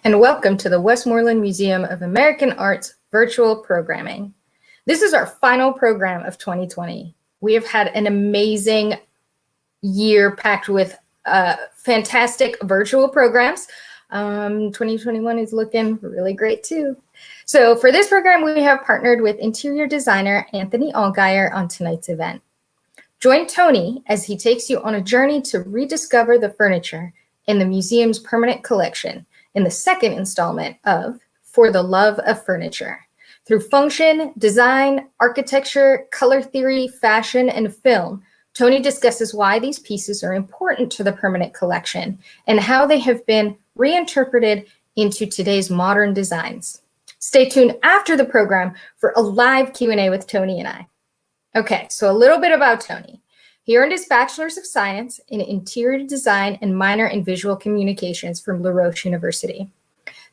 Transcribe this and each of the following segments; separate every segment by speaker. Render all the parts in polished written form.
Speaker 1: and welcome to the Westmoreland Museum of American Art's virtual programming. This is our final program of 2020. We have had an amazing year packed with fantastic virtual programs. 2021 is looking really great too. So for this program, we have partnered with interior designer Tony Allgeier on tonight's event. Join Tony as he takes you on a journey to rediscover the furniture in the museum's permanent collection in the second installment of For the Love of Furniture. Through function, design, architecture, color theory, fashion, and film, Tony discusses why these pieces are important to the permanent collection and how they have been reinterpreted into today's modern designs. Stay tuned after the program for a live Q&A with Tony and I. Okay, so a little bit about Tony. He earned his Bachelor's of Science in Interior Design and minor in Visual Communications from La Roche University.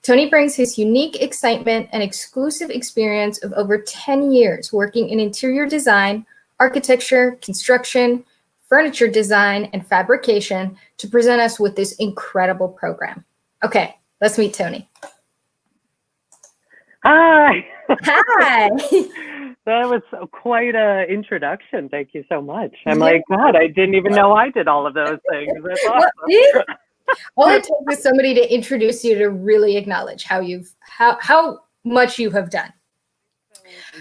Speaker 1: Tony brings his unique excitement and exclusive experience of over 10 years working in interior design, architecture, construction, furniture design, and fabrication to present us with this incredible program. Okay, let's meet Tony.
Speaker 2: Hi.
Speaker 1: Hi.
Speaker 2: That was quite an introduction. Thank you so much. I'm like, God, I didn't even know I did all of those things. That's awesome.
Speaker 1: All it takes is somebody to introduce you to really acknowledge how much you have done.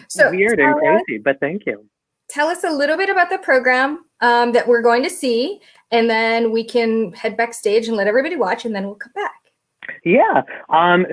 Speaker 2: So weird and crazy, but thank you.
Speaker 1: Tell us a little bit about the program that we're going to see, and then we can head backstage and let everybody watch, and then we'll come back.
Speaker 2: Yeah.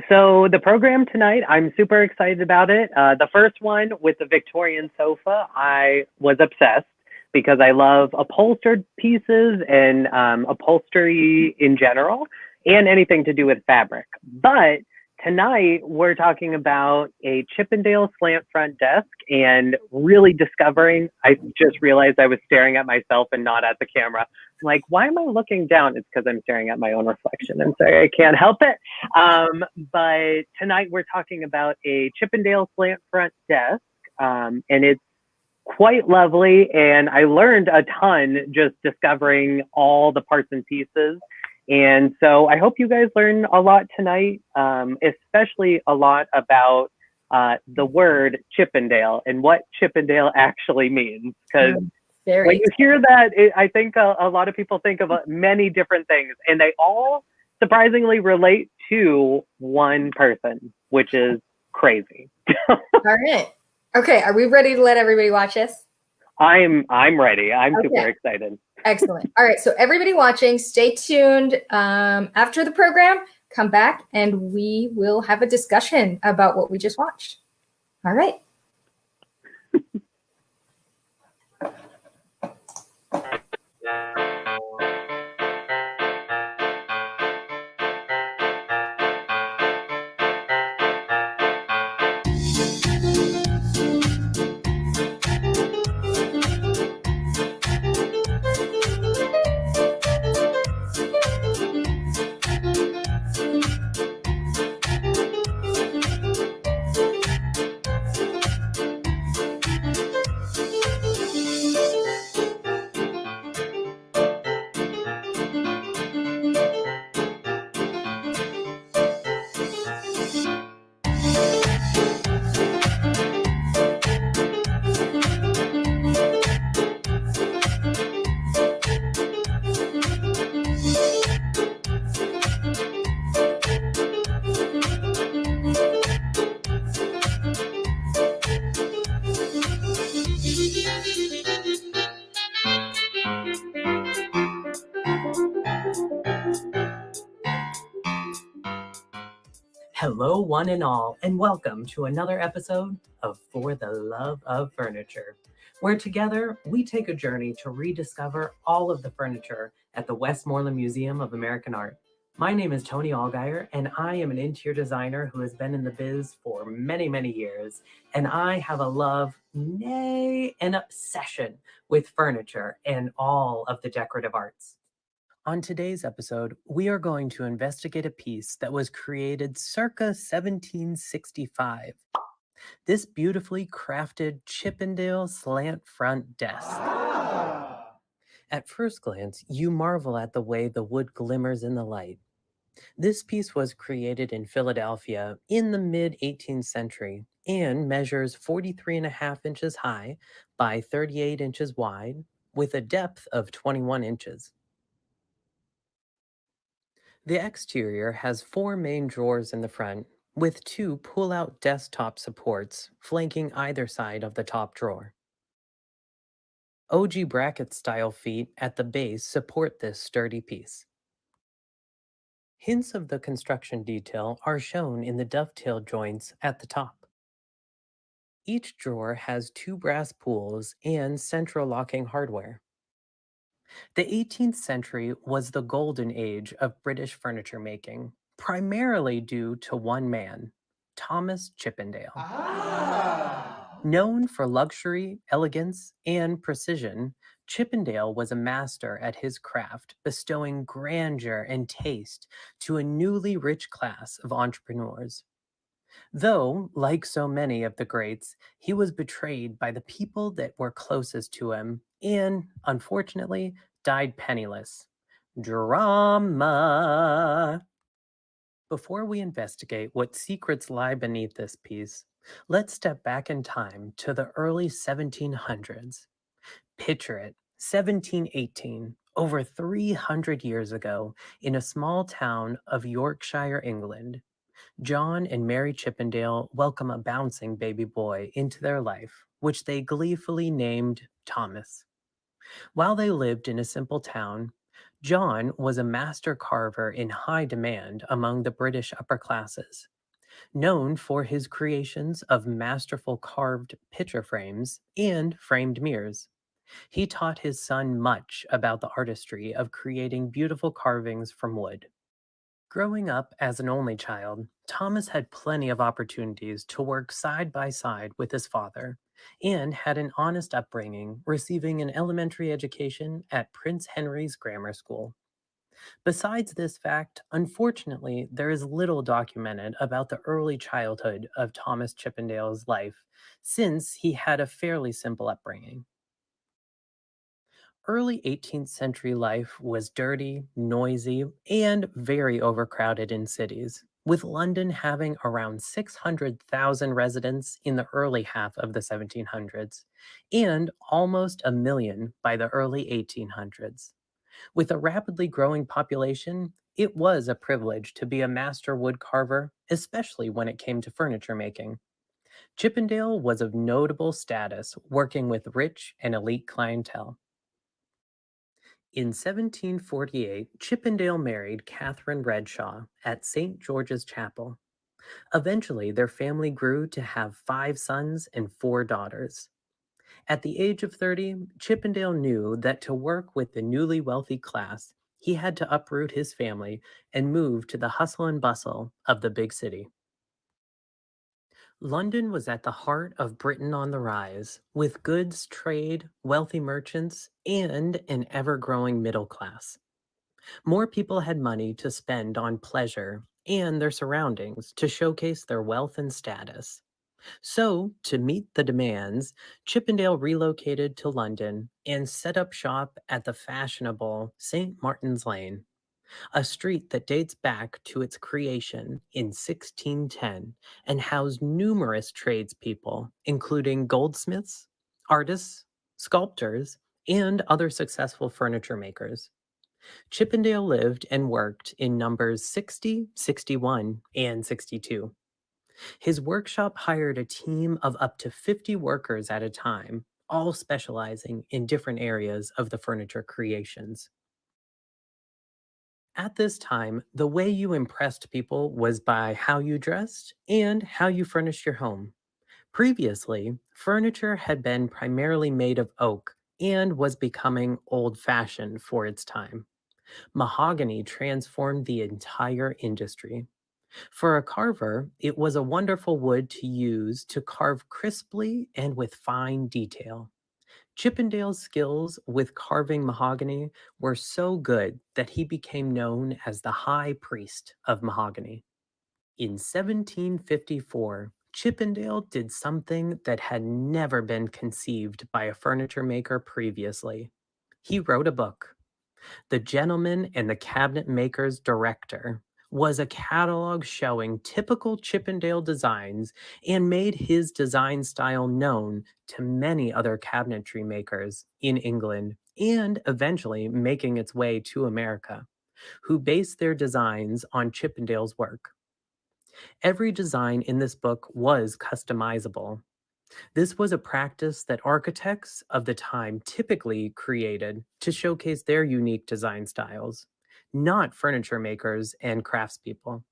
Speaker 2: So the program tonight, I'm super excited about it. The first one with the Victorian sofa, I was obsessed because I love upholstered pieces and upholstery in general and anything to do with fabric. But tonight we're talking about a Chippendale slant front desk and really discovering, I just realized I was staring at myself and not at the camera. I'm like, why am I looking down? It's because I'm staring at my own reflection. I'm sorry, I can't help it. But tonight we're talking about a Chippendale slant front desk, and it's quite lovely. And I learned a ton just discovering all the parts and pieces. And so I hope you guys learn a lot tonight, especially a lot about the word Chippendale and what Chippendale actually means. Because when you hear that, I think a lot of people think of many different things, and they all surprisingly relate to one person, which is crazy.
Speaker 1: All right. Okay, are we ready to let everybody watch this?
Speaker 2: I'm ready. I'm super excited.
Speaker 1: Excellent. All right, so everybody watching, stay tuned. After the program, come back and we will have a discussion about what we just watched. All right.
Speaker 3: Hello, one and all, and welcome to another episode of For the Love of Furniture, where together we take a journey to rediscover all of the furniture at the Westmoreland Museum of American Art. My name is Tony Allgeier, and I am an interior designer who has been in the biz for many, many years, and I have a love, nay, an obsession with furniture and all of the decorative arts. On today's episode, we are going to investigate a piece that was created circa 1765. This beautifully crafted Chippendale slant front desk. At first glance, you marvel at the way the wood glimmers in the light. This piece was created in Philadelphia in the mid 18th century and measures 43.5 inches high by 38 inches wide with a depth of 21 inches. The exterior has 4 main drawers in the front, with 2 pull-out desktop supports flanking either side of the top drawer. OG bracket-style feet at the base support this sturdy piece. Hints of the construction detail are shown in the dovetail joints at the top. Each drawer has 2 brass pulls and central locking hardware. The 18th century was the golden age of British furniture making, primarily due to one man, Thomas Chippendale. Known for luxury, elegance, and precision, Chippendale was a master at his craft, bestowing grandeur and taste to a newly rich class of entrepreneurs. Though, like so many of the greats, he was betrayed by the people that were closest to him and, unfortunately, died penniless. Drama! Before we investigate what secrets lie beneath this piece, let's step back in time to the early 1700s. Picture it, 1718, over 300 years ago, in a small town of Yorkshire, England. John and Mary Chippendale welcome a bouncing baby boy into their life, which they gleefully named Thomas. While they lived in a simple town, John was a master carver in high demand among the British upper classes. Known for his creations of masterful carved picture frames and framed mirrors, he taught his son much about the artistry of creating beautiful carvings from wood. Growing up as an only child, Thomas had plenty of opportunities to work side by side with his father and had an honest upbringing, receiving an elementary education at Prince Henry's Grammar School. Besides this fact, unfortunately, there is little documented about the early childhood of Thomas Chippendale's life, since he had a fairly simple upbringing. Early 18th century life was dirty, noisy, and very overcrowded in cities, with London having around 600,000 residents in the early half of the 1700s, and almost a million by the early 1800s. With a rapidly growing population, it was a privilege to be a master wood carver, especially when it came to furniture making. Chippendale was of notable status, working with rich and elite clientele. In 1748, Chippendale married Catherine Redshaw at St. George's Chapel. Eventually, their family grew to have 5 sons and 4 daughters. At the age of 30, Chippendale knew that to work with the newly wealthy class, he had to uproot his family and move to the hustle and bustle of the big city. London was at the heart of Britain on the rise, with goods trade, wealthy merchants, and an ever-growing middle class. More people had money to spend on pleasure and their surroundings to showcase their wealth and status. So, to meet the demands, Chippendale relocated to London and set up shop at the fashionable St. Martin's Lane, a street that dates back to its creation in 1610 and housed numerous tradespeople, including goldsmiths, artists, sculptors, and other successful furniture makers. Chippendale lived and worked in numbers 60, 61, and 62. His workshop hired a team of up to 50 workers at a time, all specializing in different areas of the furniture creations. At this time, the way you impressed people was by how you dressed and how you furnished your home. Previously, furniture had been primarily made of oak and was becoming old-fashioned for its time. Mahogany transformed the entire industry. For a carver, it was a wonderful wood to use to carve crisply and with fine detail. Chippendale's skills with carving mahogany were so good that he became known as the High Priest of Mahogany. In 1754, Chippendale did something that had never been conceived by a furniture maker previously. He wrote a book, The Gentleman and the Cabinet Maker's Director, was a catalog showing typical Chippendale designs and made his design style known to many other cabinetry makers in England and eventually making its way to America, who based their designs on Chippendale's work. Every design in this book was customizable. This was a practice that architects of the time typically created to showcase their unique design styles, not furniture makers and craftspeople.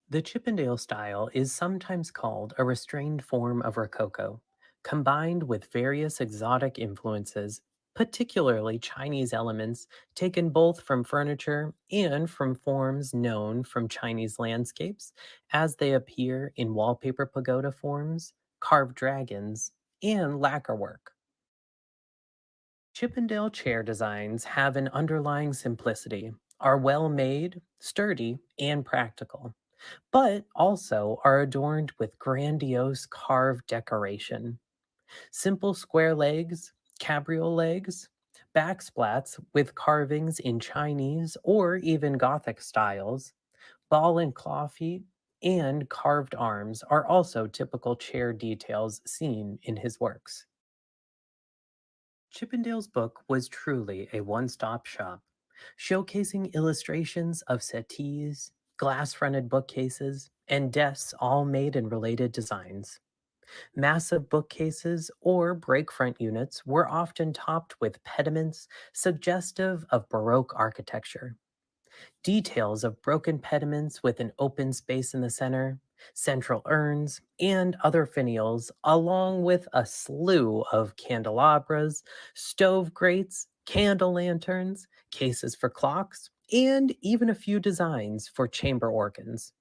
Speaker 3: The Chippendale style is sometimes called a restrained form of Rococo, combined with various exotic influences, particularly Chinese elements taken both from furniture and from forms known from Chinese landscapes as they appear in wallpaper pagoda forms, carved dragons, and lacquer work. Chippendale chair designs have an underlying simplicity, are well made, sturdy, and practical, but also are adorned with grandiose carved decoration. Simple square legs, cabriole legs, backsplats with carvings in Chinese or even Gothic styles, ball and claw feet, and carved arms are also typical chair details seen in his works. Chippendale's book was truly a one stop shop, showcasing illustrations of settees, glass fronted bookcases, and desks all made in related designs. Massive bookcases or break front units were often topped with pediments suggestive of Baroque architecture. Details of broken pediments with an open space in the center, central urns, and other finials, along with a slew of candelabras, stove grates, candle lanterns, cases for clocks, and even a few designs for chamber organs.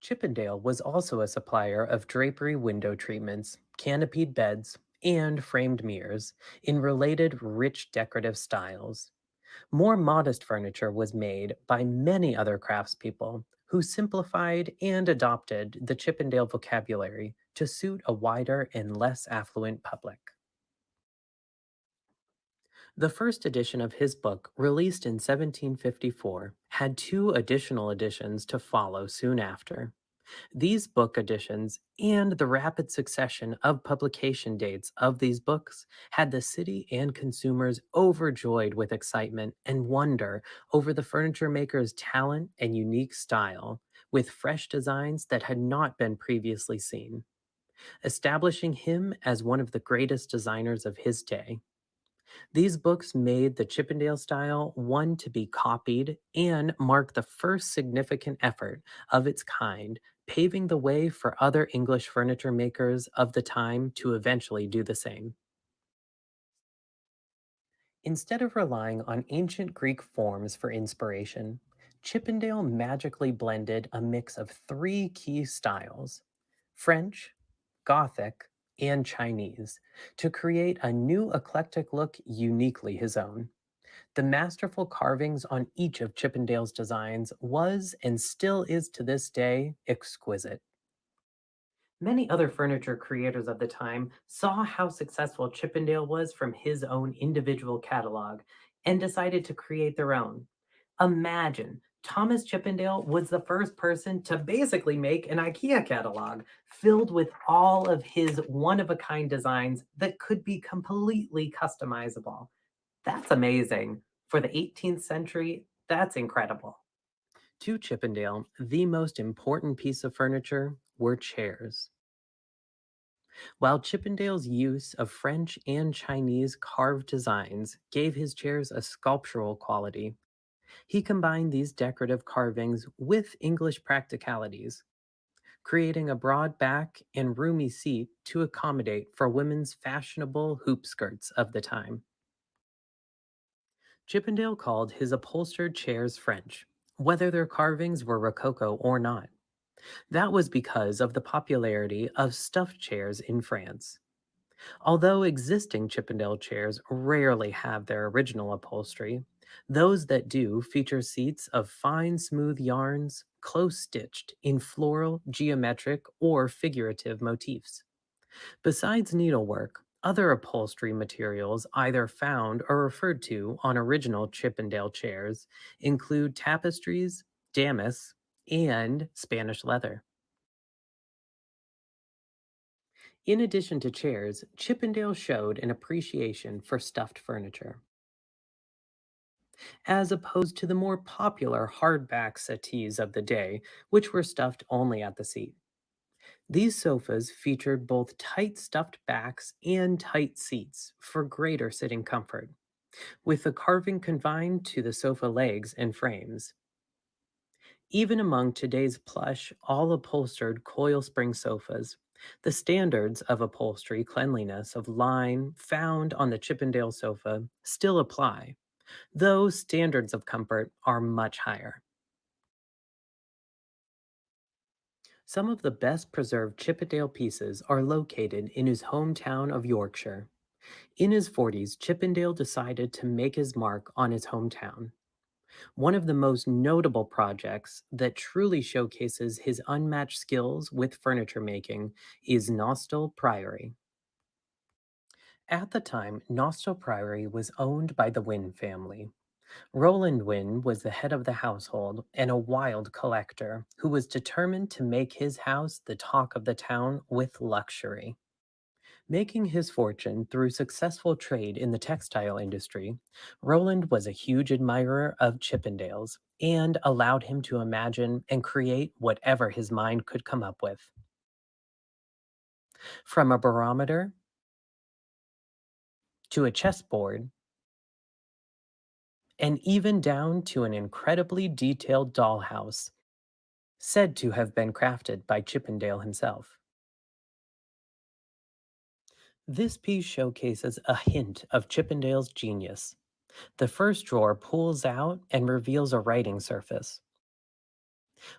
Speaker 3: Chippendale was also a supplier of drapery window treatments, canopied beds, and framed mirrors in related rich decorative styles. More modest furniture was made by many other craftspeople who simplified and adopted the Chippendale vocabulary to suit a wider and less affluent public. The first edition of his book, released in 1754, had two additional editions to follow soon after. These book editions and the rapid succession of publication dates of these books had the city and consumers overjoyed with excitement and wonder over the furniture maker's talent and unique style, with fresh designs that had not been previously seen, establishing him as one of the greatest designers of his day. These books made the Chippendale style one to be copied and mark the first significant effort of its kind, paving the way for other English furniture makers of the time to eventually do the same. Instead of relying on ancient Greek forms for inspiration, Chippendale magically blended a mix of three key styles: French, Gothic, and Chinese to create a new eclectic look uniquely his own. The masterful carvings on each of Chippendale's designs was and still is to this day exquisite. Many other furniture creators of the time saw how successful Chippendale was from his own individual catalog and decided to create their own. Imagine Thomas Chippendale was the first person to basically make an IKEA catalog filled with all of his one of a kind designs that could be completely customizable. That's amazing. For the 18th century, that's incredible. To Chippendale, the most important piece of furniture were chairs. While Chippendale's use of French and Chinese carved designs gave his chairs a sculptural quality, he combined these decorative carvings with English practicalities, creating a broad back and roomy seat to accommodate for women's fashionable hoop skirts of the time. Chippendale called his upholstered chairs French, whether their carvings were Rococo or not. That was because of the popularity of stuffed chairs in France. Although existing Chippendale chairs rarely have their original upholstery, those that do feature seats of fine, smooth yarns, close stitched in floral, geometric, or figurative motifs. Besides needlework, Other upholstery materials either found or referred to on original Chippendale chairs include tapestries, damask, and Spanish leather. In addition to chairs, Chippendale showed an appreciation for stuffed furniture, as opposed to the more popular hardback settees of the day, which were stuffed only at the seat. These sofas featured both tight stuffed backs and tight seats for greater sitting comfort, with the carving confined to the sofa legs and frames. Even among today's plush, all upholstered coil spring sofas, the standards of upholstery cleanliness of line found on the Chippendale sofa still apply, though standards of comfort are much higher. Some of the best preserved Chippendale pieces are located in his hometown of Yorkshire. In his 40s, Chippendale decided to make his mark on his hometown. One of the most notable projects that truly showcases his unmatched skills with furniture making is Nostell Priory. At the time, Nostell Priory was owned by the Wynne family. Roland Wynne was the head of the household and a wild collector who was determined to make his house the talk of the town with luxury. Making his fortune through successful trade in the textile industry, Roland was a huge admirer of Chippendales and allowed him to imagine and create whatever his mind could come up with. From a barometer to a chessboard, and even down to an incredibly detailed dollhouse, said to have been crafted by Chippendale himself. This piece showcases a hint of Chippendale's genius. The first drawer pulls out and reveals a writing surface.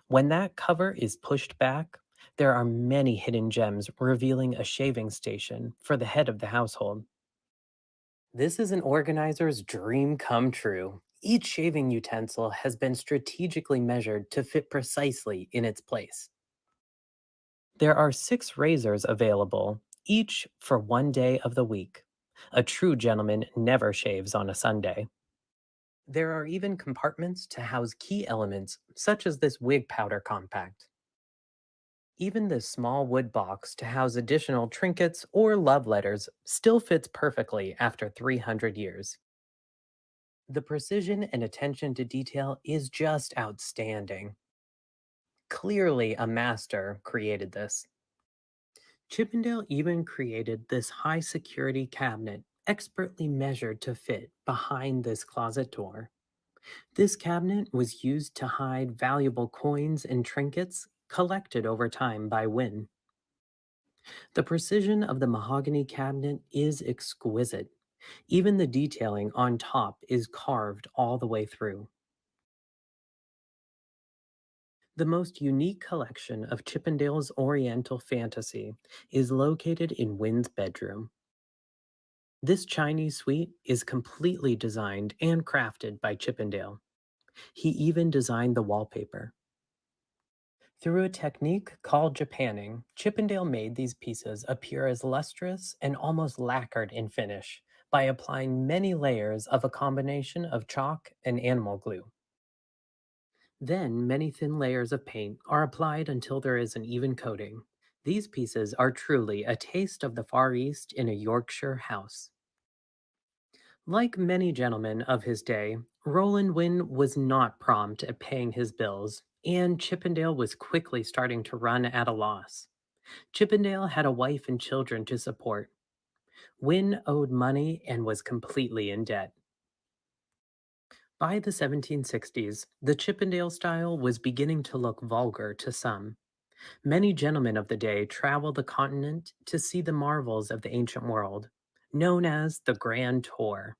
Speaker 3: When that cover is pushed back, there are many hidden gems revealing a shaving station for the head of the household. This is an organizer's dream come true. Each shaving utensil has been strategically measured to fit precisely in its place. There are 6 razors available, each for one day of the week. A true gentleman never shaves on a Sunday. There are even compartments to house key elements, such as this wig powder compact. Even this small wood box to house additional trinkets or love letters still fits perfectly after 300 years. The precision and attention to detail is just outstanding. Clearly, a master created this. Chippendale even created this high security cabinet, expertly measured to fit behind this closet door. This cabinet was used to hide valuable coins and trinkets collected over time by Wynne. The precision of the mahogany cabinet is exquisite. Even the detailing on top is carved all the way through. The most unique collection of Chippendale's Oriental fantasy is located in Wynne's bedroom. This Chinese suite is completely designed and crafted by Chippendale. He even designed the wallpaper. Through a technique called Japanning, Chippendale made these pieces appear as lustrous and almost lacquered in finish by applying many layers of a combination of chalk and animal glue. Then many thin layers of paint are applied until there is an even coating. These pieces are truly a taste of the Far East in a Yorkshire house. Like many gentlemen of his day, Roland Wynne was not prompt at paying his bills, and Chippendale was quickly starting to run at a loss. Chippendale had a wife and children to support. Wynne owed money and was completely in debt. By the 1760s, the Chippendale style was beginning to look vulgar to some. Many gentlemen of the day traveled the continent to see the marvels of the ancient world, known as the Grand Tour.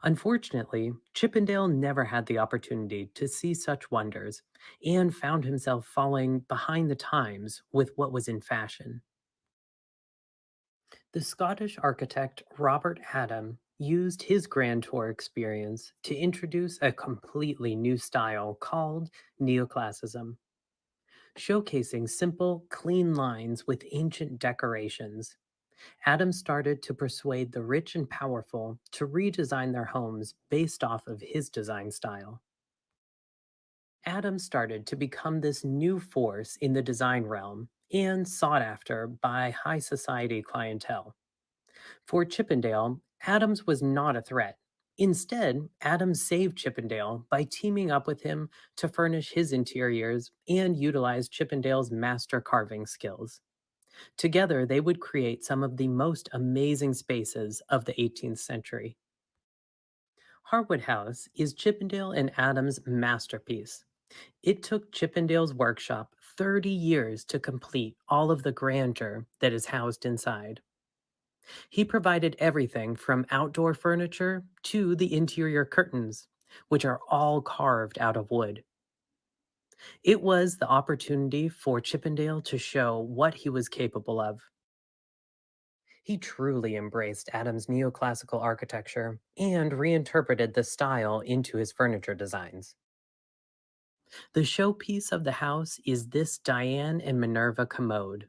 Speaker 3: Unfortunately, Chippendale never had the opportunity to see such wonders and found himself falling behind the times with what was in fashion. The Scottish architect Robert Adam used his Grand Tour experience to introduce a completely new style called Neoclassism, showcasing simple, clean lines with ancient decorations. Adams started to persuade the rich and powerful to redesign their homes based off of his design style. Adams started to become this new force in the design realm and sought after by high society clientele. For Chippendale, Adams was not a threat. Instead, Adams saved Chippendale by teaming up with him to furnish his interiors and utilize Chippendale's master carving skills. Together, they would create some of the most amazing spaces of the 18th century. Harwood House is Chippendale and Adams' masterpiece. It took Chippendale's workshop 30 years to complete all of the grandeur that is housed inside. He provided everything from outdoor furniture to the interior curtains, which are all carved out of wood. It was the opportunity for Chippendale to show what he was capable of. He truly embraced Adams' neoclassical architecture and reinterpreted the style into his furniture designs. The showpiece of the house is this Diane and Minerva commode.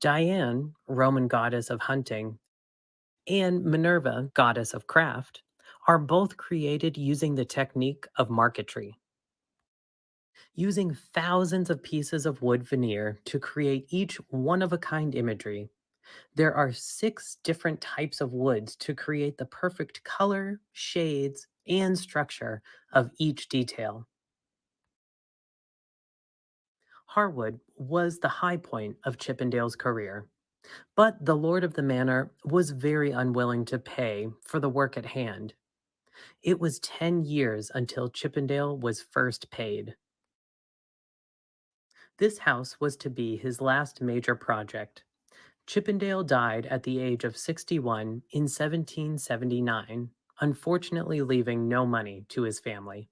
Speaker 3: Diane, Roman goddess of hunting, and Minerva, goddess of craft, are both created using the technique of marquetry. Using thousands of pieces of wood veneer to create each one-of-a-kind imagery, there are 6 different types of woods to create the perfect color, shades, and structure of each detail. Harwood was the high point of Chippendale's career, but the lord of the manor was very unwilling to pay for the work at hand. It was 10 years until Chippendale was first paid. This house was to be his last major project. Chippendale died at the age of 61 in 1779, unfortunately leaving no money to his family.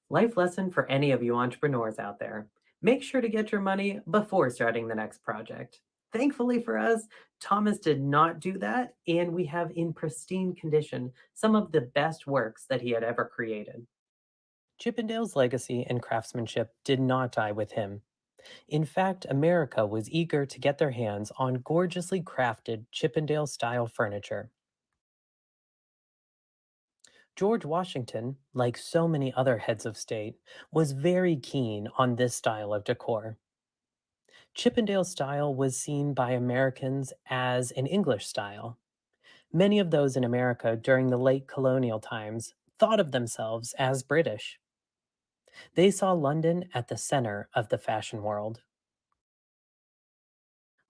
Speaker 3: Life lesson for any of you entrepreneurs out there. Make sure to get your money before starting the next project. Thankfully for us, Thomas did not do that, and we have in pristine condition some of the best works that he had ever created. Chippendale's legacy and craftsmanship did not die with him. In fact, America was eager to get their hands on gorgeously crafted Chippendale style furniture. George Washington, like so many other heads of state, was very keen on this style of decor. Chippendale style was seen by Americans as an English style. Many of those in America during the late colonial times thought of themselves as British. They saw London at the center of the fashion world.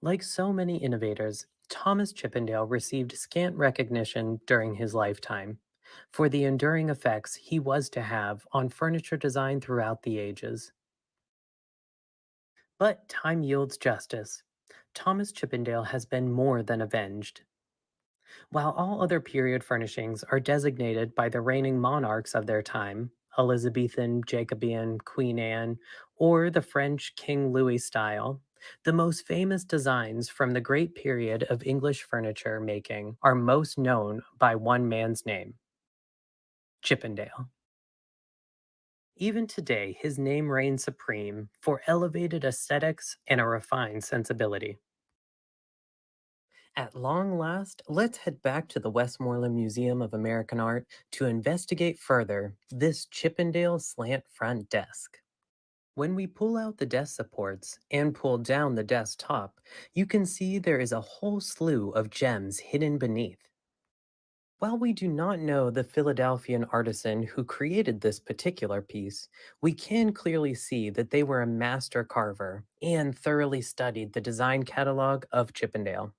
Speaker 3: Like so many innovators, Thomas Chippendale received scant recognition during his lifetime for the enduring effects he was to have on furniture design throughout the ages. But time yields justice. Thomas Chippendale has been more than avenged. While all other period furnishings are designated by the reigning monarchs of their time, Elizabethan, Jacobean, Queen Anne, or the French King Louis style, the most famous designs from the great period of English furniture making are most known by one man's name, Chippendale. Even today, his name reigns supreme for elevated aesthetics and a refined sensibility. At long last, let's head back to the Westmoreland Museum of American Art to investigate further this Chippendale slant front desk. When we pull out the desk supports and pull down the desk top, you can see there is a whole slew of gems hidden beneath. While we do not know the Philadelphian artisan who created this particular piece, we can clearly see that they were a master carver and thoroughly studied the design catalog of Chippendale.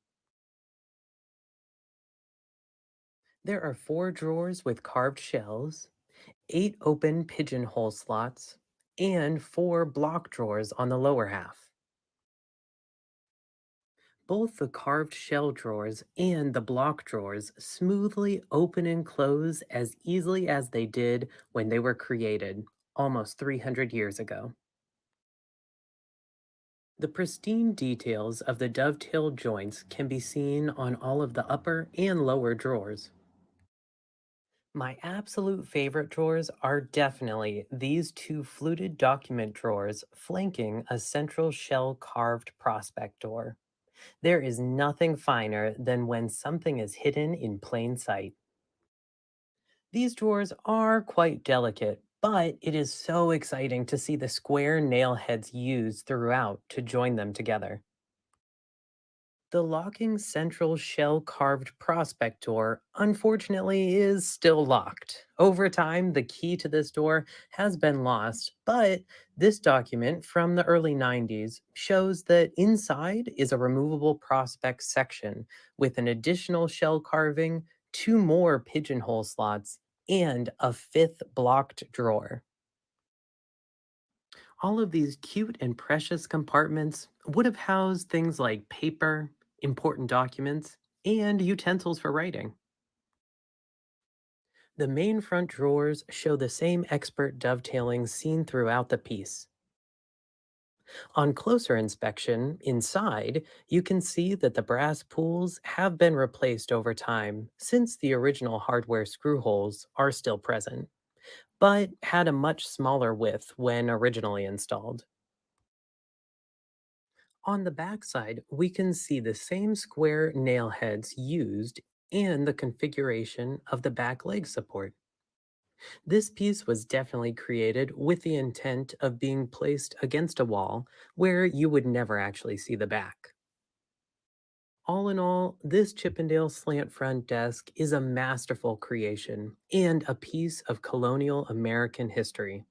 Speaker 3: There are 4 drawers with carved shelves, 8 open pigeonhole slots, and 4 block drawers on the lower half. Both the carved shell drawers and the block drawers smoothly open and close as easily as they did when they were created, almost 300 years ago. The pristine details of the dovetail joints can be seen on all of the upper and lower drawers. My absolute favorite drawers are definitely these 2 fluted document drawers flanking a central shell carved prospect door. There is nothing finer than when something is hidden in plain sight. These drawers are quite delicate, but it is so exciting to see the square nail heads used throughout to join them together. The locking central shell carved prospect door, unfortunately, is still locked. Over time, the key to this door has been lost, but this document from the early 90s shows that inside is a removable prospect section with an additional shell carving, two more pigeonhole slots, and a fifth blocked drawer. All of these cute and precious compartments would have housed things like paper, important documents, and utensils for writing. The main front drawers show the same expert dovetailing seen throughout the piece. On closer inspection, inside, you can see that the brass pools have been replaced over time since the original hardware screw holes are still present, but had a much smaller width when originally installed. On the backside, we can see the same square nail heads used and the configuration of the back leg support. This piece was definitely created with the intent of being placed against a wall where you would never actually see the back. All in all, this Chippendale slant front desk is a masterful creation and a piece of colonial American history.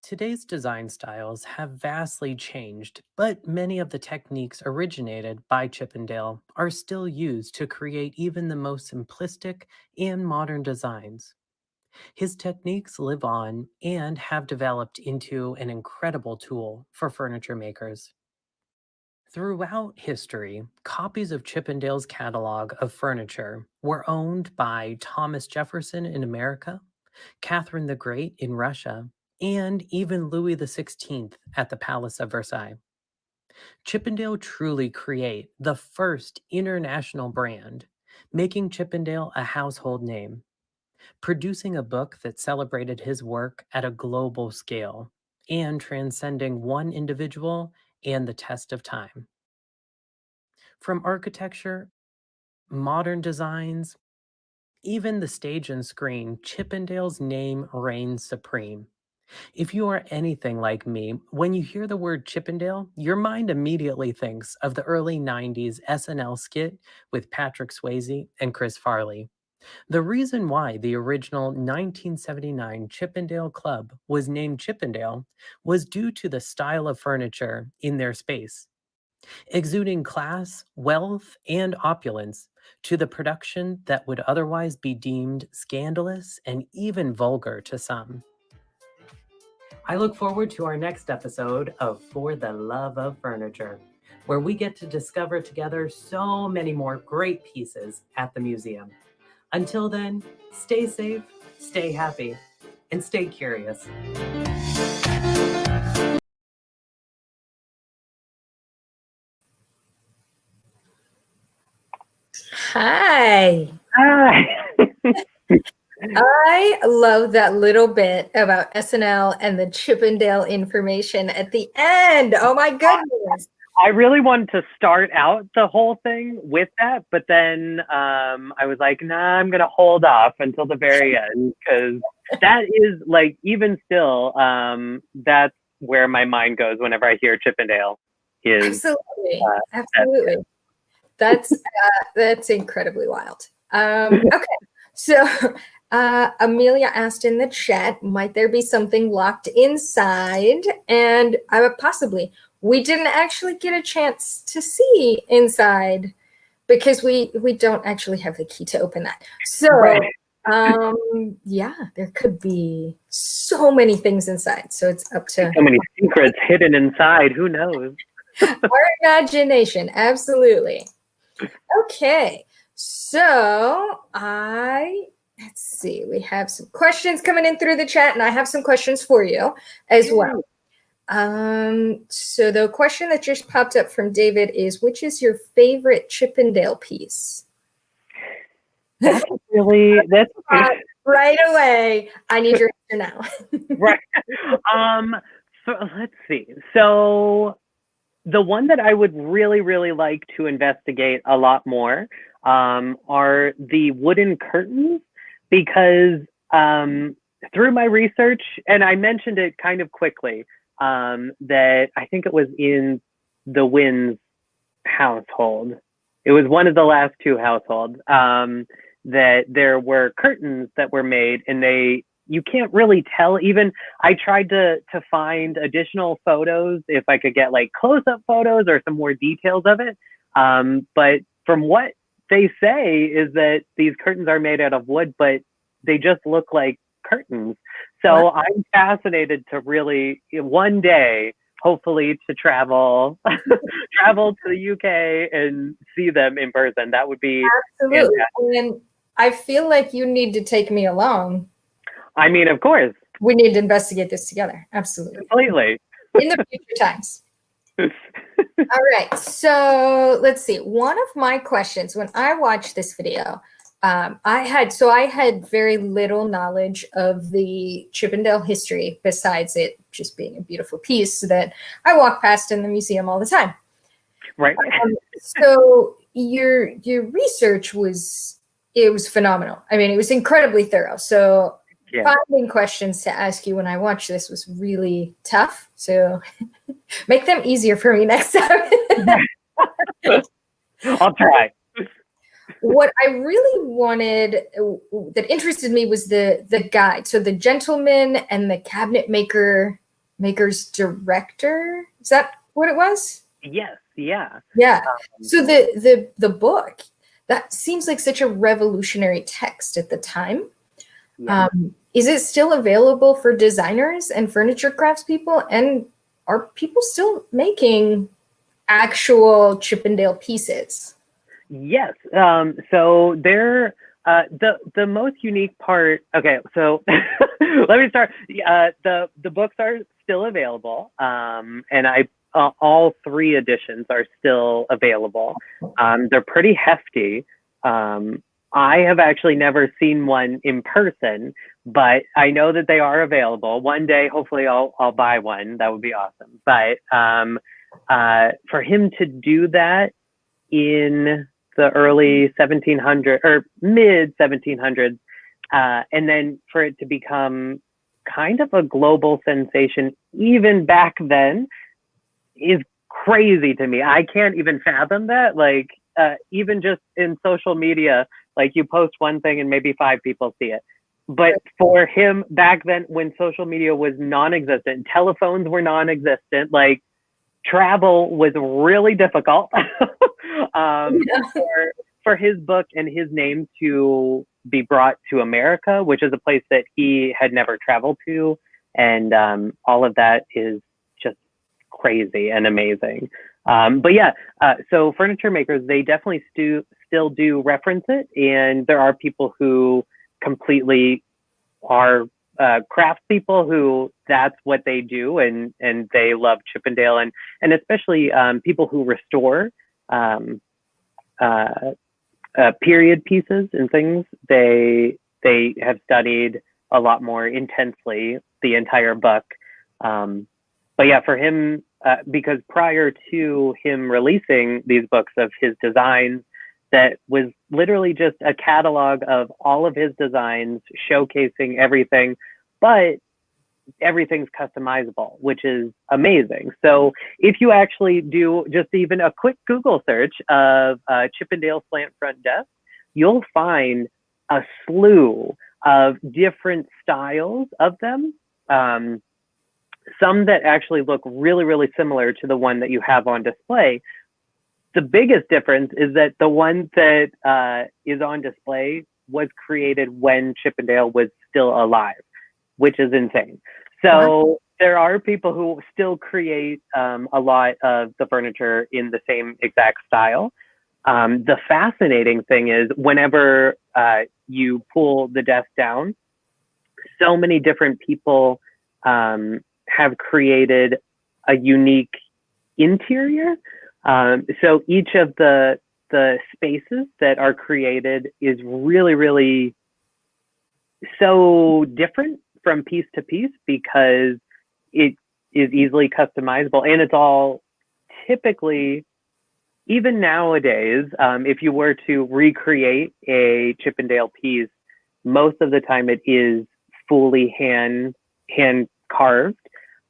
Speaker 3: Today's design styles have vastly changed, but many of the techniques originated by Chippendale are still used to create even the most simplistic and modern designs. His techniques live on and have developed into an incredible tool for furniture makers. Throughout history, copies of Chippendale's catalog of furniture were owned by Thomas Jefferson in America, Catherine the Great in Russia, and even Louis XVI at the Palace of Versailles. Chippendale truly create the first international brand, making Chippendale a household name, producing a book that celebrated his work at a global scale and transcending one individual and the test of time. From architecture, modern designs, even the stage and screen, Chippendale's name reigns supreme. If you are anything like me, when you hear the word Chippendale, your mind immediately thinks of the early 90s SNL skit with Patrick Swayze and Chris Farley. The reason why the original 1979 Chippendale Club was named Chippendale was due to the style of furniture in their space, exuding class, wealth, and opulence to the production that would otherwise be deemed scandalous and even vulgar to some. I look forward to our next episode of For the Love of Furniture, where we get to discover together so many more great pieces at the museum. Until then, stay safe, stay happy, and stay curious.
Speaker 1: Hi.
Speaker 2: Hi.
Speaker 1: I love that little bit about SNL and the Chippendale information at the end. Oh my goodness.
Speaker 2: I really wanted to start out the whole thing with that, but then I was like, nah, I'm going to hold off until the very end, because that is like, even still, that's where my mind goes whenever I hear Chippendale.
Speaker 1: Absolutely. Absolutely. That's incredibly wild. Okay. So Amelia asked in the chat, might there be something locked inside? And possibly. We didn't actually get a chance to see inside because we don't actually have the key to open that. So,
Speaker 2: Right.
Speaker 1: Yeah, there could be so many things inside. So it's up to
Speaker 2: So many secrets hidden inside. Who knows?
Speaker 1: our imagination. Absolutely. Okay. So let's see. We have some questions coming in through the chat, and I have some questions for you as well. So the question that just popped up from David is, which is your favorite Chippendale piece?
Speaker 2: That's
Speaker 1: right away. I need your answer now.
Speaker 2: right. So let's see. So The one that I would really, really like to investigate a lot more are the wooden curtains, because through my research, and I mentioned it kind of quickly, that I think it was in the Wynn's household. It was one of the last two households, that there were curtains that were made, and you can't really tell. Even I tried to find additional photos, if I could get like close-up photos or some more details of it. But from what they say is that these curtains are made out of wood, but they just look like curtains. So I'm fascinated to really one day, hopefully, to travel to the UK and see them in person. That would be
Speaker 1: absolutely.
Speaker 2: fantastic.
Speaker 1: And I feel like you need to take me along.
Speaker 2: I mean, of course.
Speaker 1: We need to investigate this together. Absolutely.
Speaker 2: Completely.
Speaker 1: In the future times. All right. So let's see. One of my questions when I watched this video, I had very little knowledge of the Chippendale history besides it just being a beautiful piece that I walk past in the museum all the time.
Speaker 2: Right.
Speaker 1: So your research was phenomenal. I mean, it was incredibly thorough. So finding questions to ask you when I watched this was really tough. So make them easier for me next time.
Speaker 2: I'll try.
Speaker 1: What I really wanted, that interested me, was the guide. So the gentleman and the cabinet maker's director. Is that what it was?
Speaker 2: Yes. Yeah.
Speaker 1: Yeah. So the book, that seems like such a revolutionary text at the time.
Speaker 2: Yeah.
Speaker 1: Is it still available for designers and furniture craftspeople? And are people still making actual Chippendale pieces?
Speaker 2: Yes. So they're the most unique part. Okay. So let me start. The books are still available, and all three editions are still available. They're pretty hefty. I have actually never seen one in person, but I know that they are available. One day, hopefully, I'll buy one. That would be awesome. But for him to do that in the early 1700s or mid 1700s, and then for it to become kind of a global sensation even back then, is crazy to me. I can't even fathom that. Like, even just in social media, like you post one thing and maybe 5 people see it. But for him back then, when social media was non-existent, telephones were non-existent, like travel was really difficult. For his book and his name to be brought to America, which is a place that he had never traveled to. And all of that is just crazy and amazing. But yeah, so furniture makers, they definitely still do reference it. And there are people who completely are craftspeople who that's what they do, and they love Chippendale, and especially people who restore period pieces and things. They have studied a lot more intensely the entire book. But yeah, for him, because prior to him releasing these books of his designs, that was literally just a catalog of all of his designs, showcasing everything, but everything's customizable, which is amazing. So if you actually do just even a quick Google search of Chippendale slant front desk, you'll find a slew of different styles of them. Some that actually look really, really similar to the one that you have on display. The biggest difference is that the one that is on display was created when Chippendale was still alive, which is insane. So there are people who still create a lot of the furniture in the same exact style. The fascinating thing is whenever you pull the desk down, so many different people have created a unique interior. So each of the spaces that are created is really, really so different from piece to piece, because it is easily customizable, and it's all typically, even nowadays, if you were to recreate a Chippendale piece, most of the time it is fully hand carved.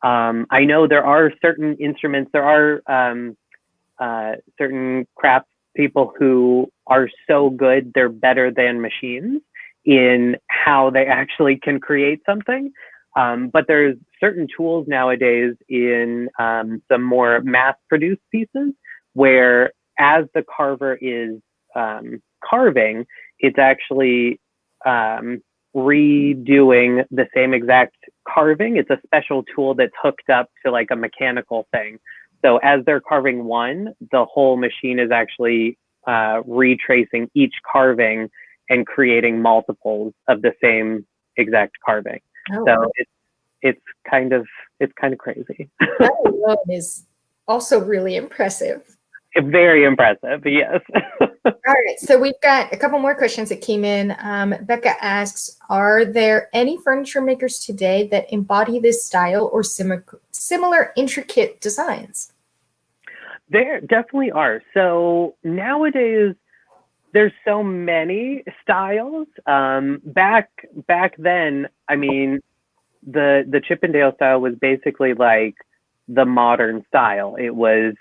Speaker 2: I know there are certain instruments, there are certain craft people who are so good, they're better than machines in how they actually can create something. But there's certain tools nowadays in some more mass-produced pieces where as the carver is carving, it's actually redoing the same exact carving. It's a special tool that's hooked up to like a mechanical thing. So as they're carving one, the whole machine is actually retracing each carving and creating multiples of the same exact carving.
Speaker 1: Oh,
Speaker 2: So
Speaker 1: wow.
Speaker 2: it's kind of crazy.
Speaker 1: That alone is also really impressive.
Speaker 2: Very impressive, yes.
Speaker 1: All right, so we've got a couple more questions that came in. Becca asks, are there any furniture makers today that embody this style or similar intricate designs?
Speaker 2: There definitely are. So nowadays, there's so many styles. Back then, I mean, the Chippendale style was basically like the modern style. It was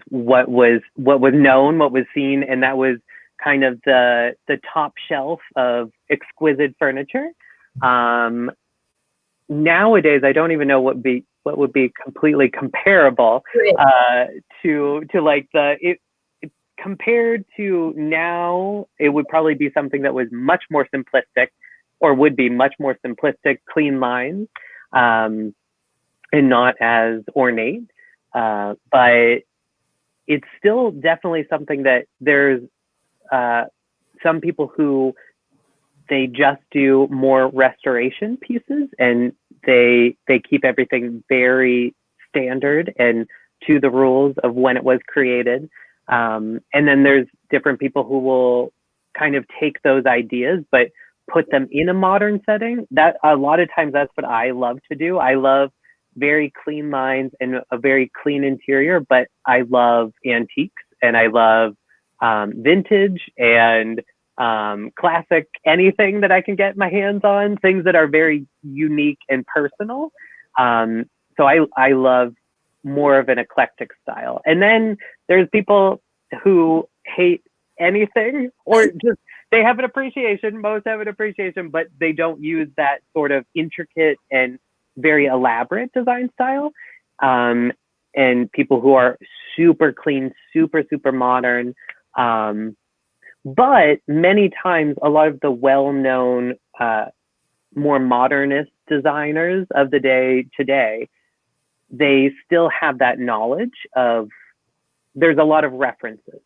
Speaker 2: what was known, what was seen, and that was kind of the top shelf of exquisite furniture. Nowadays, I don't even know what would be completely comparable to like compared to now. It would probably be something that was much more simplistic, or would be much more simplistic, clean lines, and not as ornate. But it's still definitely something that there's some people who they just do more restoration pieces, and they keep everything very standard and to the rules of when it was created. And then there's different people who will kind of take those ideas but put them in a modern setting. That a lot of times that's what I love to do. I love very clean lines and a very clean interior, but I love antiques and I love vintage and classic, anything that I can get my hands on, things that are very unique and personal. So I love more of an eclectic style. And then there's people who hate anything, or just they have an appreciation, most have an appreciation, but they don't use that sort of intricate and very elaborate design style. And people who are super clean, super modern. But many times, a lot of the well-known, more modernist designers of the day today, they still have that knowledge of, there's a lot of references.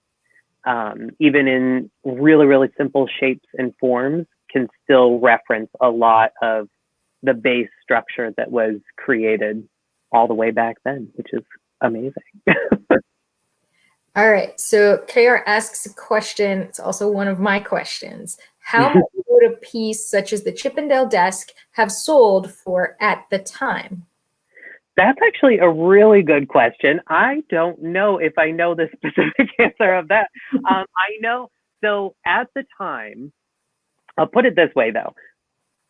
Speaker 2: Even in really simple shapes and forms can still reference a lot of the base structure that was created all the way back then, which is amazing.
Speaker 1: All right, so KR asks a question. It's also one of my questions. How much would a piece such as the Chippendale desk have sold for at the time?
Speaker 2: That's actually a really good question. I don't know if I know the specific answer of that. I know, so at the time, I'll put it this way though,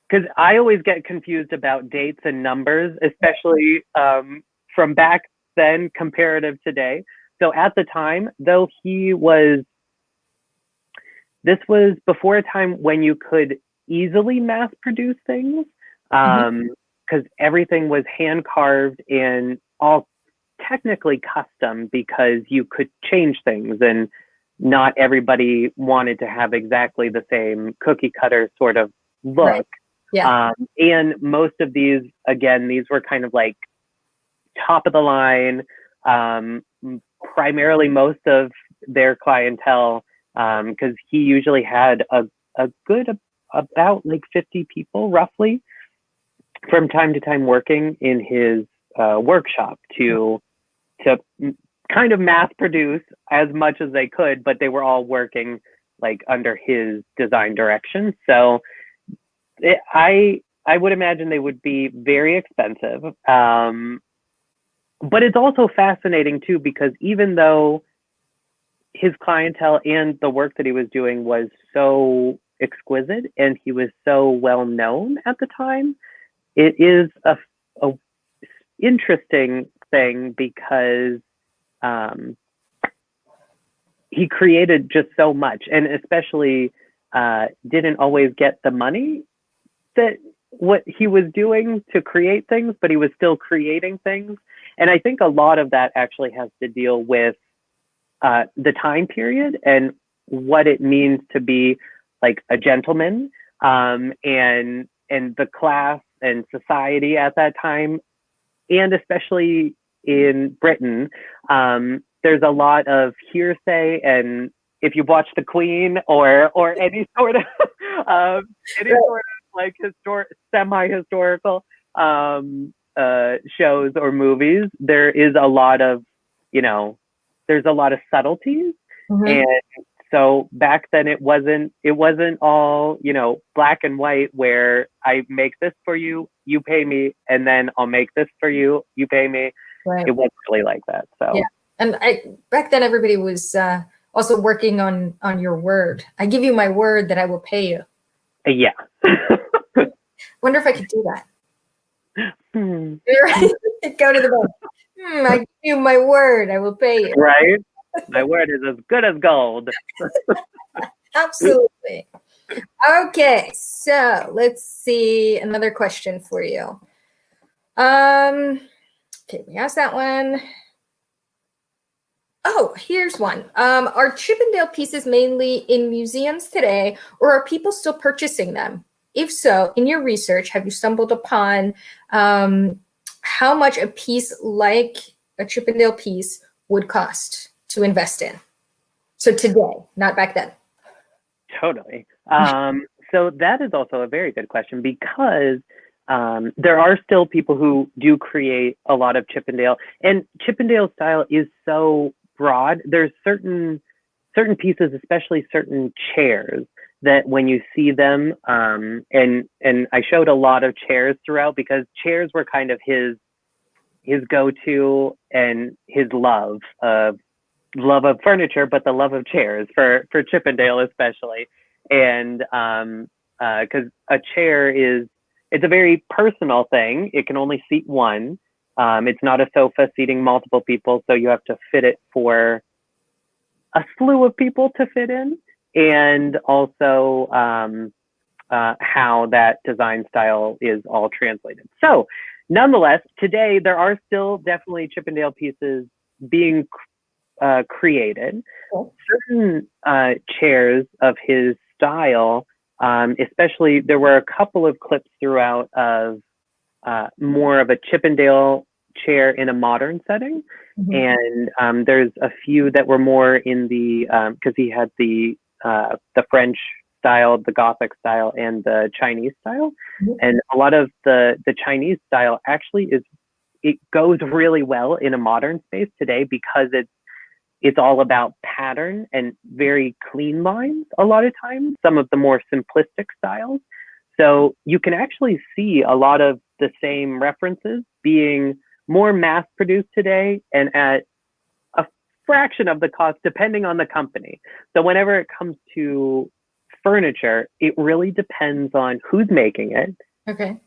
Speaker 2: because I always get confused about dates and numbers, especially from back then comparative today. So at the time, though, this was before a time when you could easily mass produce things, because everything was hand carved and all technically custom, because you could change things and not everybody wanted to have exactly the same cookie cutter sort of look.
Speaker 1: Right. Yeah.
Speaker 2: And most of these, again, these were kind of like top of the line, primarily most of their clientele, because he usually had a good about like 50 people roughly from time to time working in his workshop to kind of mass produce as much as they could, but they were all working like under his design direction. So I would imagine they would be very expensive. but it's also fascinating too, because even though his clientele and the work that he was doing was so exquisite and he was so well known at the time, it is a interesting thing because he created just so much, and especially didn't always get the money that what he was doing to create things, but he was still creating things. And I think a lot of that actually has to deal with the time period and what it means to be like a gentleman, and the class and society at that time, and especially in Britain, there's a lot of hearsay, and if you've watched The Queen or any sort of like semi-historical shows or movies, there is a lot of, there's a lot of subtleties. And so back then it wasn't all, black and white, where I make this for you, you pay me, and then I'll make this for you, you pay me. Right. It wasn't really like that. So
Speaker 1: yeah. And back then everybody was also working on your word. I give you my word that I will pay you.
Speaker 2: Yeah.
Speaker 1: Wonder if I could do that. Go to the bank. I give you my word, I will pay you.
Speaker 2: Right? My word is as good as gold.
Speaker 1: Absolutely. Okay, so let's see another question for you. Okay, we asked that one. Oh, here's one. Are Chippendale pieces mainly in museums today, or are people still purchasing them? If so, in your research, have you stumbled upon how much a piece like a Chippendale piece would cost to invest in? So today, not back then.
Speaker 2: Totally. So that is also a very good question, because there are still people who do create a lot of Chippendale, and Chippendale style is so broad. There's certain pieces, especially certain chairs, that when you see them, and I showed a lot of chairs throughout, because chairs were kind of his go-to and his love of furniture, but the love of chairs for Chippendale especially. And because a chair it's a very personal thing. It can only seat one. It's not a sofa seating multiple people, so you have to fit it for a slew of people to fit in. And also how that design style is all translated. So nonetheless, today there are still definitely Chippendale pieces being created. Cool. Certain chairs of his style, especially, there were a couple of clips throughout of more of a Chippendale chair in a modern setting. And there's a few that were more in the, because he had the French style, the Gothic style, and the Chinese style. And a lot of the Chinese style actually it goes really well in a modern space today, because it's all about pattern and very clean lines a lot of times, some of the more simplistic styles. So you can actually see a lot of the same references being more mass produced today, and at a fraction of the cost, depending on the company. So whenever it comes to furniture, it really depends on who's making it. Okay.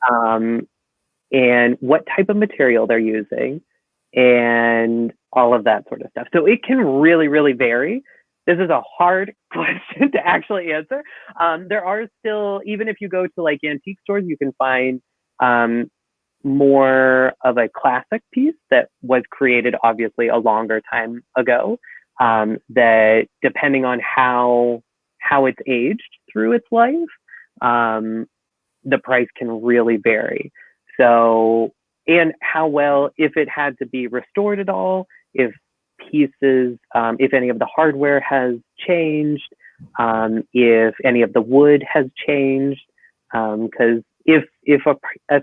Speaker 2: And what type of material they're using, and all of that sort of stuff. So it can really, really vary. This is a hard question to actually answer. There are still, even if you go to like antique stores, you can find more of a classic piece that was created obviously a longer time ago, that depending on how it's aged through its life, the price can really vary. So, and how well, if it had to be restored at all, if pieces, if any of the hardware has changed, if any of the wood has changed, because if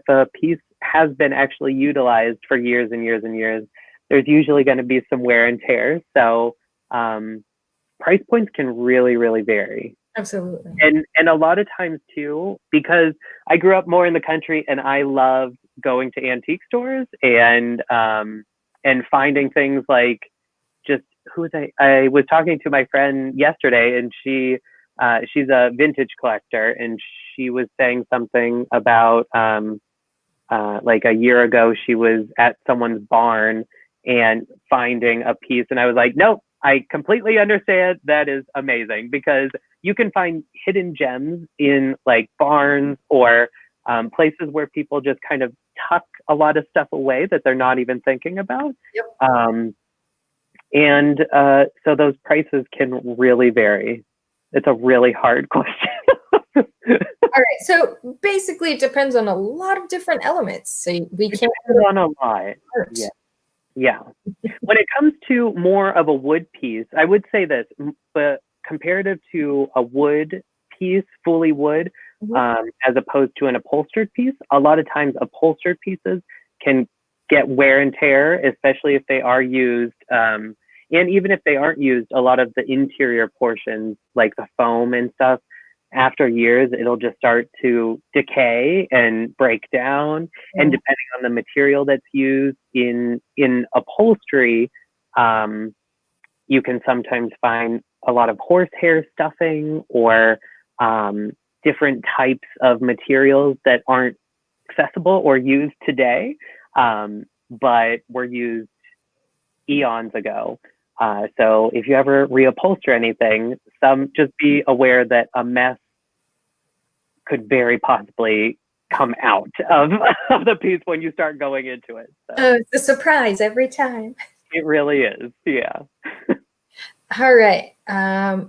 Speaker 2: a piece has been actually utilized for years and years and years, there's usually going to be some wear and tear. So price points can really, really vary.
Speaker 1: Absolutely.
Speaker 2: And a lot of times too, because I grew up more in the country and I loved going to antique stores and and finding things like just I was talking to my friend yesterday, and she's a vintage collector, and she was saying something about like a year ago she was at someone's barn and finding a piece, and I was like, nope, I completely understand. That is amazing, because you can find hidden gems in like barns or places where people just kind of tuck a lot of stuff away that they're not even thinking about.
Speaker 1: Yep.
Speaker 2: And so those prices can really vary. It's a really hard question.
Speaker 1: All right. So basically, it depends on a lot of different elements. So we can't
Speaker 2: depends on a lot. Yeah. Yeah. When it comes to more of a wood piece, I would say this, but comparative to a wood piece, fully wood, as opposed to an upholstered piece, a lot of times upholstered pieces can get wear and tear, especially if they are used. And even if they aren't used, a lot of the interior portions, like the foam and stuff, after years, it'll just start to decay and break down. And depending on the material that's used in upholstery, you can sometimes find a lot of horsehair stuffing or different types of materials that aren't accessible or used today, but were used eons ago. So if you ever reupholster anything, just be aware that a mess could very possibly come out of the piece when you start going into it. So.
Speaker 1: Oh, it's a surprise every time.
Speaker 2: It really is, yeah.
Speaker 1: All right.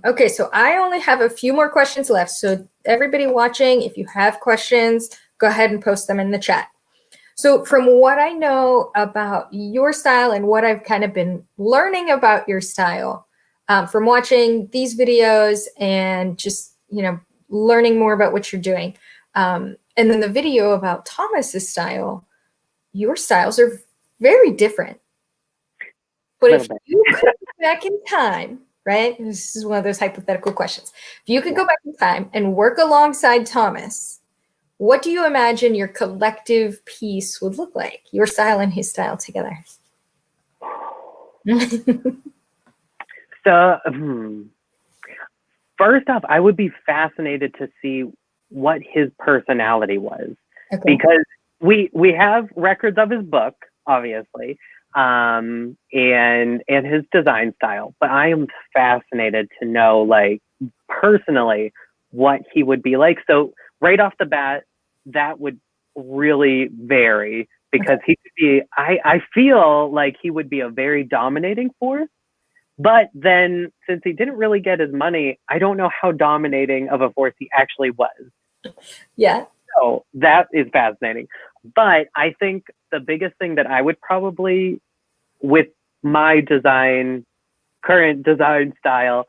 Speaker 1: Okay, so I only have a few more questions left. So everybody watching, if you have questions, go ahead and post them in the chat. So from what I know about your style and what I've kind of been learning about your style, from watching these videos and just, learning more about what you're doing. And then the video about Thomas's style, your styles are very different. But if you could go back in time, right? This is one of those hypothetical questions. If you could go back in time and work alongside Thomas, what do you imagine your collective piece would look like? Your style and his style together.
Speaker 2: So, first off, I would be fascinated to see what his personality was, because we have records of his book, obviously, and his design style. But I am fascinated to know, like, personally, what he would be like. So right off the bat, that would really vary, because he could be, I feel like he would be a very dominating force. But then, since he didn't really get his money, I don't know how dominating of a force he actually was.
Speaker 1: Yeah.
Speaker 2: So that is fascinating. But I think the biggest thing that I would probably, with my current design style,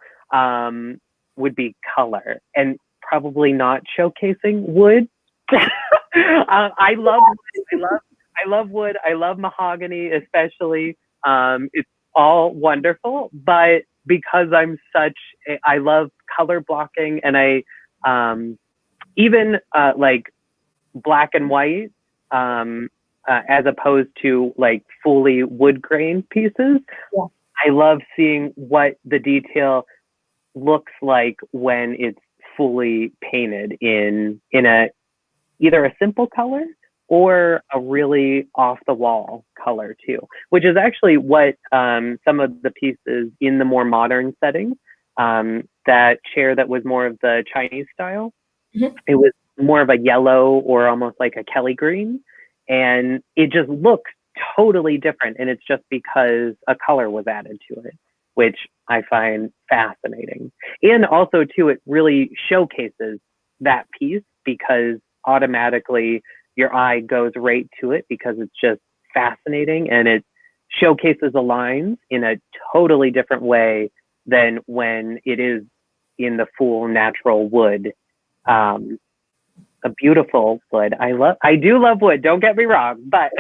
Speaker 2: would be color, and probably not showcasing wood. I love wood. I love mahogany, especially. It's all wonderful, but because I love color blocking, and I even like black and white, as opposed to like fully wood grain pieces.
Speaker 1: Yeah.
Speaker 2: I love seeing what the detail looks like when it's fully painted in either a simple color or a really off the wall color too, which is actually what some of the pieces in the more modern settings, that chair that was more of the Chinese style, it was more of a yellow or almost like a Kelly green, and it just looks totally different. And it's just because a color was added to it, which I find fascinating. And also too, it really showcases that piece, because automatically your eye goes right to it, because it's just fascinating, and it showcases the lines in a totally different way than when it is in the full natural wood. A beautiful wood. I do love wood, don't get me wrong, but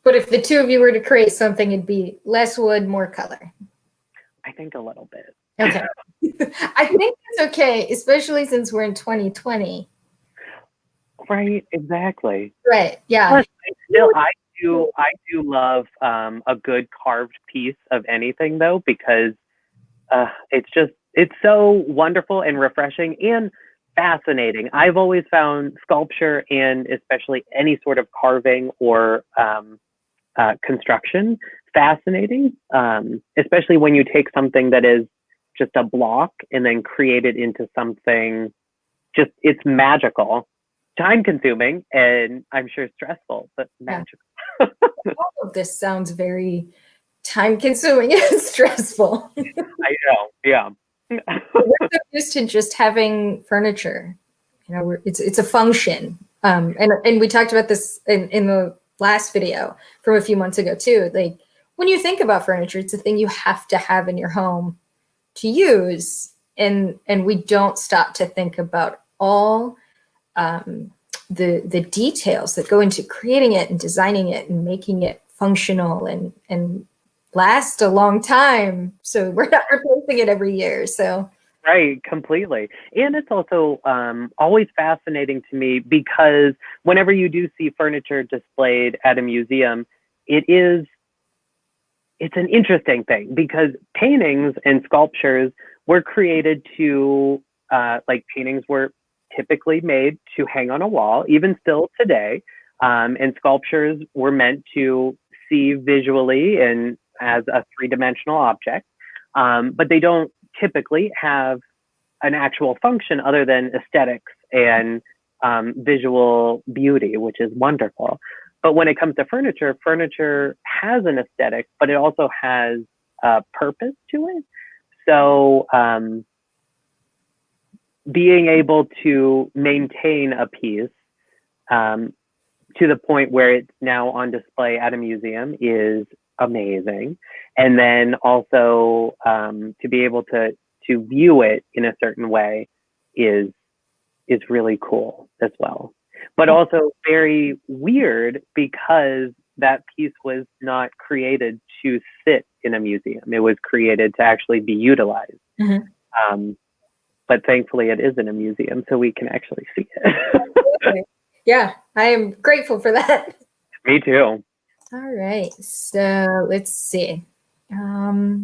Speaker 1: But if the two of you were to create something, it'd be less wood, more color.
Speaker 2: I think a little bit.
Speaker 1: Okay. I think that's okay, especially since we're in 2020.
Speaker 2: Right, exactly.
Speaker 1: Right, yeah.
Speaker 2: Plus, I do love a good carved piece of anything though, because it's so wonderful and refreshing and fascinating. I've always found sculpture and especially any sort of carving or construction fascinating, especially when you take something that is just a block and then create it into something it's magical, time consuming, and I'm sure stressful, but magical.
Speaker 1: All of this sounds very time consuming and stressful.
Speaker 2: I know, yeah.
Speaker 1: We're so used to just having furniture. You know, it's a function. And we talked about this in the last video from a few months ago too. Like when you think about furniture, it's a thing you have to have in your home to use. And we don't stop to think about all the details that go into creating it and designing it and making it functional and last a long time. So we're not replacing it every year. So
Speaker 2: right, completely. And it's also always fascinating to me because whenever you do see furniture displayed at a museum, it's an interesting thing because paintings and sculptures were created to, paintings were typically made to hang on a wall, even still today. And sculptures were meant to see visually and as a three-dimensional object, but they don't typically have an actual function other than aesthetics and visual beauty, which is wonderful. But when it comes to furniture, furniture has an aesthetic, but it also has a purpose to it. So being able to maintain a piece to the point where it's now on display at a museum is amazing. And then also to be able to view it in a certain way is really cool as well. But also very weird because that piece was not created to sit in a museum. It was created to actually be utilized. Mm-hmm. But thankfully it is in a museum, so we can actually see it.
Speaker 1: Yeah, I am grateful for that.
Speaker 2: Me too.
Speaker 1: All right, so let's see. I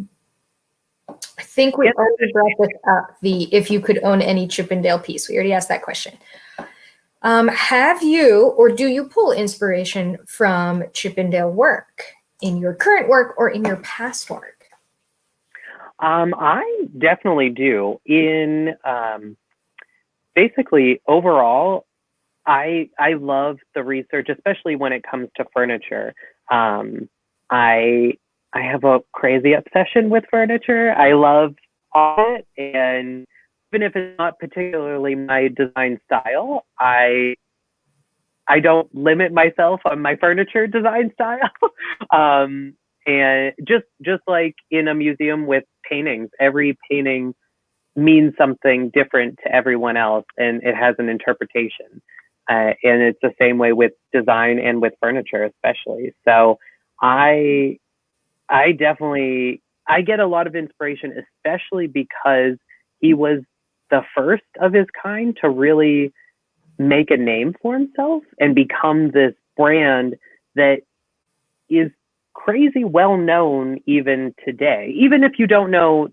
Speaker 1: think we already brought this up, if you could own any Chippendale piece. We already asked that question. Have you or do you pull inspiration from Chippendale work in your current work or in your past work?
Speaker 2: I definitely do. In basically overall, I love the research, especially when it comes to furniture. I have a crazy obsession with furniture. I love all it, and even if it's not particularly my design style, I don't limit myself on my furniture design style. And just like in a museum with paintings, every painting means something different to everyone else, and it has an interpretation. And it's the same way with design and with furniture, especially. So I definitely get a lot of inspiration, especially because he was the first of his kind to really make a name for himself and become this brand that is crazy well known even today. Even if you don't know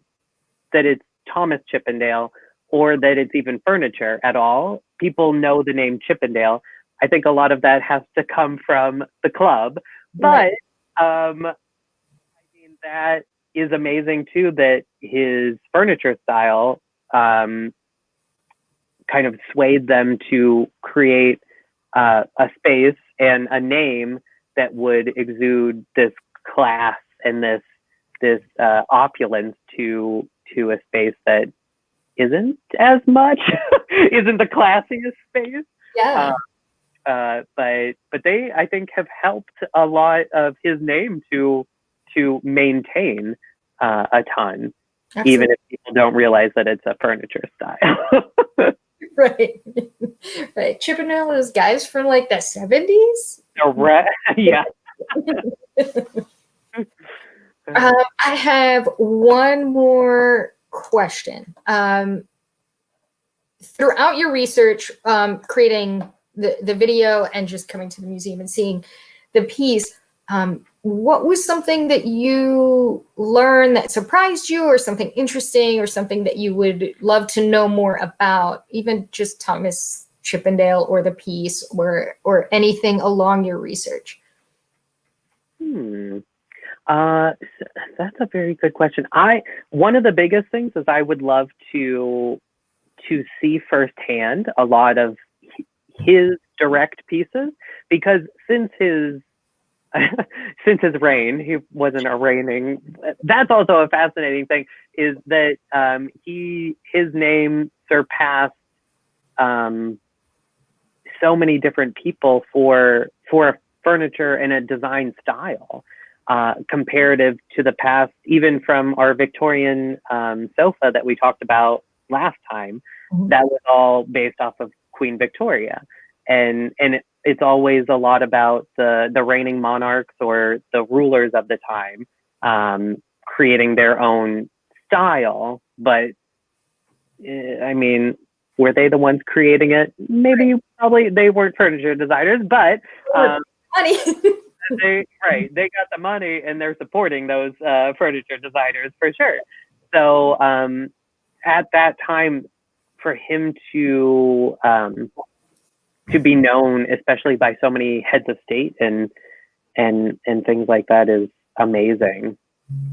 Speaker 2: that it's Thomas Chippendale or that it's even furniture at all, people know the name Chippendale. I think a lot of that has to come from the club, but I mean, that is amazing too, that his furniture style kind of swayed them to create a space and a name that would exude this class and this opulence to a space that isn't as much, isn't the classiest space.
Speaker 1: Yeah.
Speaker 2: But they, I think, have helped a lot of his name to maintain a ton. Absolutely. Even if people don't realize that it's a furniture style.
Speaker 1: Right. Right. Chippendale is guys from like the 70s?
Speaker 2: Yeah.
Speaker 1: I have one more question. Throughout your research, creating the video and just coming to the museum and seeing the piece, what was something that you learned that surprised you, or something interesting, or something that you would love to know more about, even just Thomas Chippendale or the piece, or anything along your research?
Speaker 2: That's a very good question. One of the biggest things is I would love to see firsthand a lot of his direct pieces, because since his reign, he wasn't a reigning. That's also a fascinating thing, is that his name surpassed so many different people for a furniture and a design style, comparative to the past, even from our Victorian sofa that we talked about last time. Mm-hmm. That was all based off of Queen Victoria, and it's always a lot about the reigning monarchs or the rulers of the time creating their own style. But I mean, were they the ones creating it? Maybe, probably they weren't furniture designers, but
Speaker 1: money.
Speaker 2: they got the money and they're supporting those furniture designers for sure. So at that time, for him to be known, especially by so many heads of state and things like that, is amazing.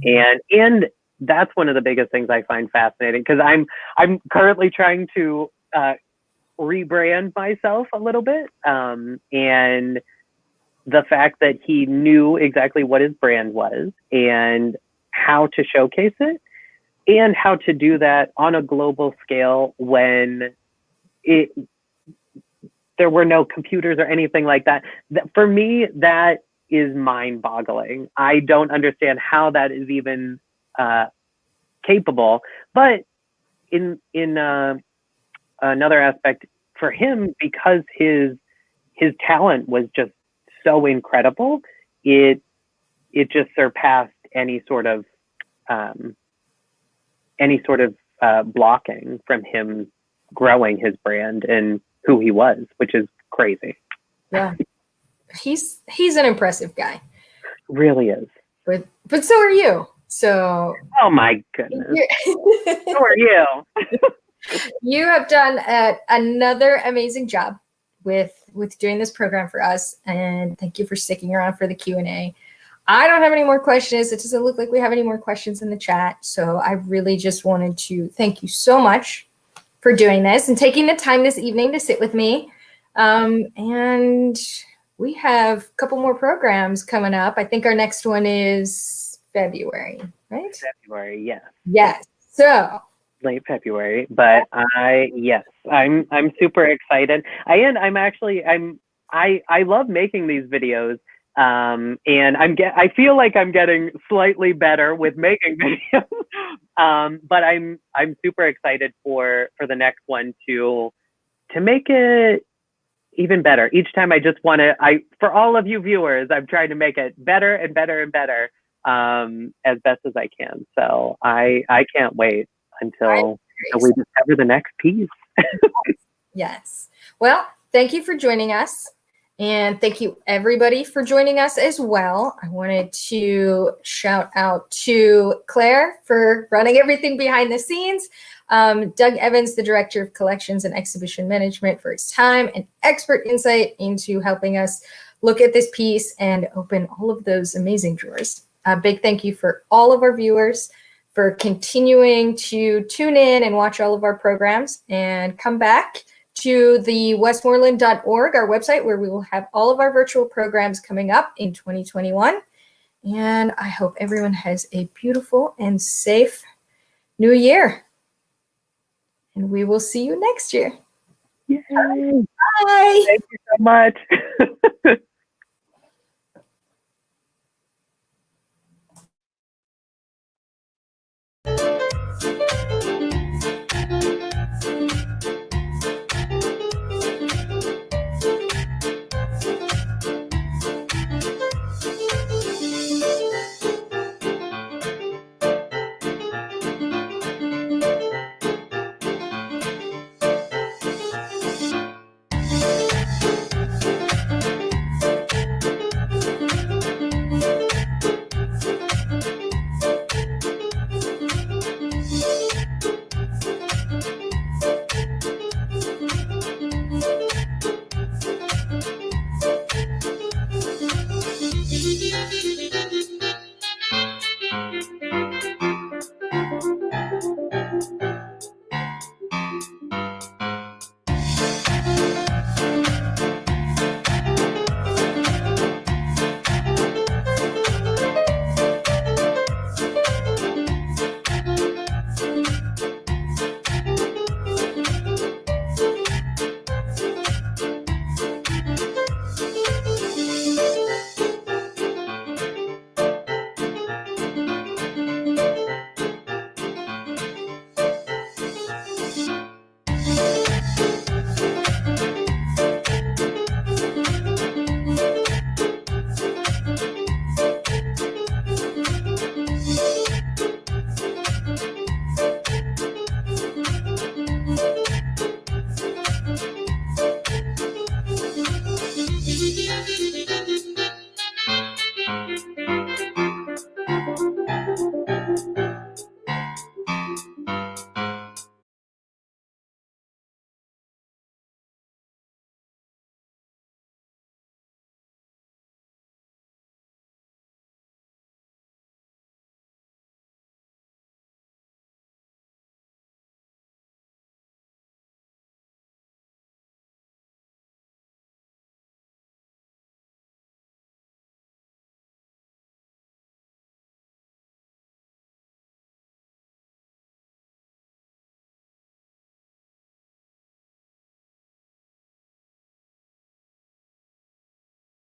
Speaker 2: And that's one of the biggest things I find fascinating, because I'm currently trying to rebrand myself a little bit, and the fact that he knew exactly what his brand was and how to showcase it, and how to do that on a global scale when there were no computers or anything like that. For me, that is mind-boggling. I don't understand how that is even capable. But in another aspect, for him, because his talent was just so incredible, it just surpassed any sort of blocking from him growing his brand and who he was, which is crazy.
Speaker 1: Yeah, he's an impressive guy.
Speaker 2: Really is.
Speaker 1: But so are you. So.
Speaker 2: Oh my goodness. So are you.
Speaker 1: You have done another amazing job with doing this program for us, and thank you for sticking around for the Q&A. I don't have any more questions. It doesn't look like we have any more questions in the chat. So I really just wanted to thank you so much for doing this and taking the time this evening to sit with me. And we have a couple more programs coming up. I think our next one is February, right?
Speaker 2: February, yes.
Speaker 1: Yes. So
Speaker 2: late February, but I'm super excited. I love making these videos. And I feel like I'm getting slightly better with making videos. But I'm super excited for the next one to make it even better. Each time I just want to, for all of you viewers, I'm trying to make it better and better and better, as best as I can. So I can't wait until we discover the next piece.
Speaker 1: Yes. Well, thank you for joining us. And thank you, everybody, for joining us as well. I wanted to shout out to Claire for running everything behind the scenes, Doug Evans, the Director of Collections and Exhibition Management, for his time and expert insight into helping us look at this piece and open all of those amazing drawers. A big thank you for all of our viewers for continuing to tune in and watch all of our programs, and come back to the westmoreland.org, our website, where we will have all of our virtual programs coming up in 2021. And I hope everyone has a beautiful and safe new year. And we will see you next year.
Speaker 2: Yay.
Speaker 1: Bye.
Speaker 2: Thank you so much.